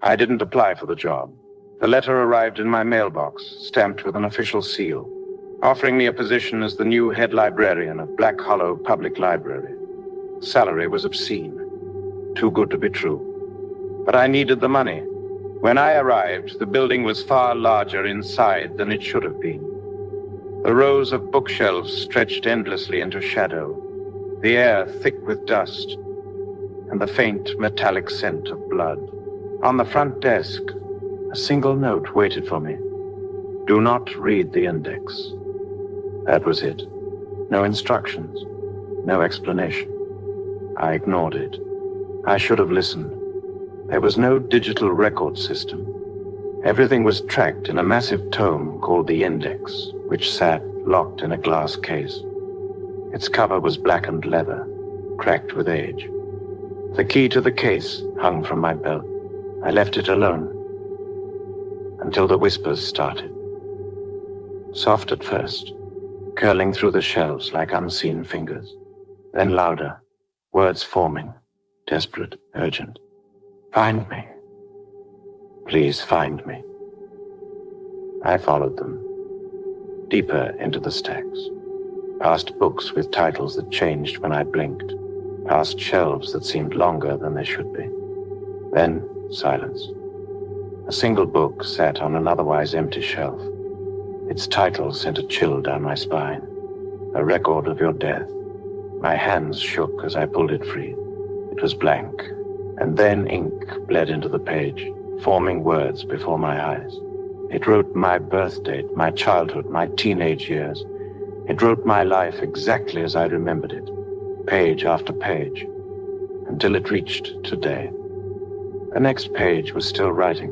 I didn't apply for the job. The letter arrived in my mailbox, stamped with an official seal, offering me a position as the new head librarian of Black Hollow Public Library. Salary was obscene. Too good to be true. But I needed the money. When I arrived, the building was far larger inside than it should have been. The rows of bookshelves stretched endlessly into shadow, the air thick with dust, and the faint metallic scent of blood. On the front desk, a single note waited for me. Do not read the index. That was it. No instructions, no explanation. I ignored it. I should have listened. There was no digital record system. Everything was tracked in a massive tome called the Index, which sat locked in a glass case. Its cover was blackened leather, cracked with age. The key to the case hung from my belt. I left it alone until the whispers started. Soft at first, curling through the shelves like unseen fingers. Then louder, words forming, desperate, urgent. Find me. Please find me. I followed them, deeper into the stacks, past books with titles that changed when I blinked, past shelves that seemed longer than they should be. Then silence. A single book sat on an otherwise empty shelf. Its title sent a chill down my spine. A record of your death. My hands shook as I pulled it free. It was blank, and then ink bled into the page, forming words before my eyes. It wrote my birth date, my childhood, my teenage years. It wrote my life exactly as I remembered it, page after page, until it reached today. The next page was still writing.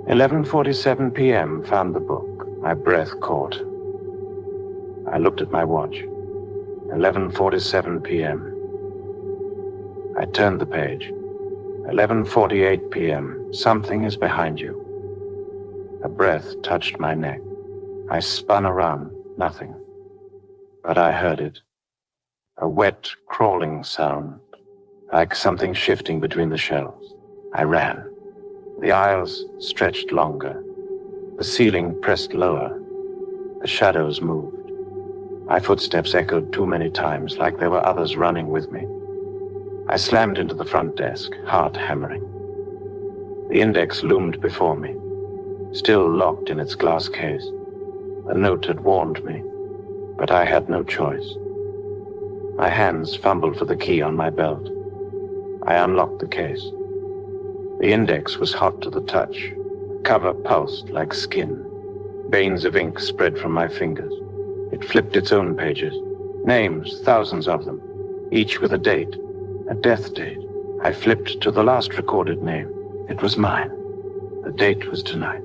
11:47 p.m. found the book. My breath caught. I looked at my watch. 11:47 p.m. I turned the page. 11:48 p.m. Something is behind you. A breath touched my neck. I spun around. Nothing. But I heard it. A wet, crawling sound, like something shifting between the shelves. I ran. The aisles stretched longer. The ceiling pressed lower. The shadows moved. My footsteps echoed too many times, like there were others running with me. I slammed into the front desk, heart hammering. The index loomed before me, still locked in its glass case. The note had warned me, but I had no choice. My hands fumbled for the key on my belt. I unlocked the case. The index was hot to the touch. The cover pulsed like skin. Veins of ink spread from my fingers. It flipped its own pages. Names, thousands of them, each with a date, a death date. I flipped to the last recorded name. It was mine. The date was tonight.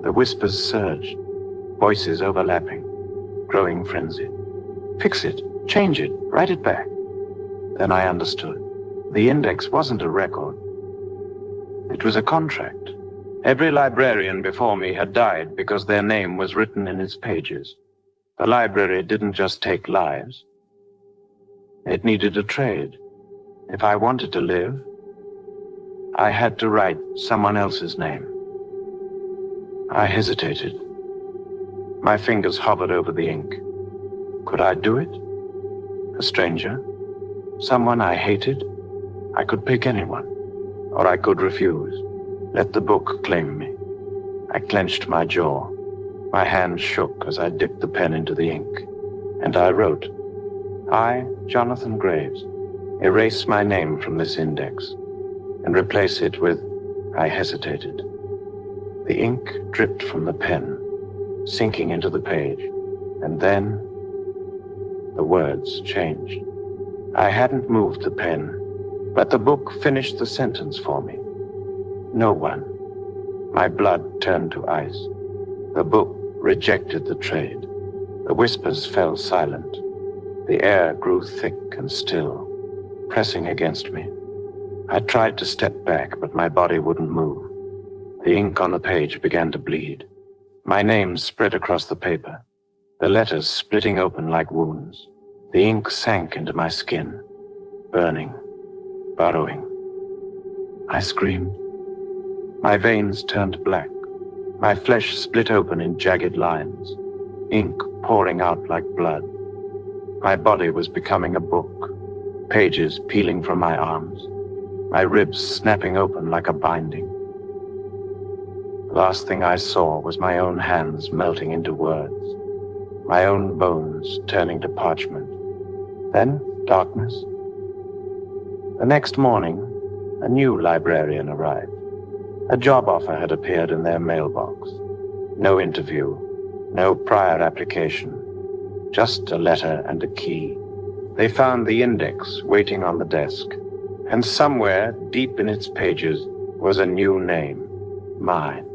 The whispers surged, voices overlapping, growing frenzied. Fix it, change it, write it back. Then I understood. The index wasn't a record. It was a contract. Every librarian before me had died because their name was written in its pages. The library didn't just take lives. It needed a trade. If I wanted to live, I had to write someone else's name. I hesitated. My fingers hovered over the ink. Could I do it? A stranger? Someone I hated? I could pick anyone. Or I could refuse. Let the book claim me. I clenched my jaw. My hands shook as I dipped the pen into the ink. And I wrote, I, Jonathan Graves, erase my name from this index and replace it with, I hesitated. The ink dripped from the pen, sinking into the page, and then the words changed. I hadn't moved the pen, but the book finished the sentence for me. No one. My blood turned to ice. The book rejected the trade. The whispers fell silent. The air grew thick and still, pressing against me. I tried to step back, but my body wouldn't move. The ink on the page began to bleed. My name spread across the paper, the letters splitting open like wounds. The ink sank into my skin, burning, burrowing. I screamed. My veins turned black. My flesh split open in jagged lines, ink pouring out like blood. My body was becoming a book, pages peeling from my arms, my ribs snapping open like a binding. The last thing I saw was my own hands melting into words, my own bones turning to parchment. Then darkness. The next morning, a new librarian arrived. A job offer had appeared in their mailbox. No interview, no prior application, just a letter and a key. They found the index waiting on the desk, and somewhere deep in its pages was a new name, mine.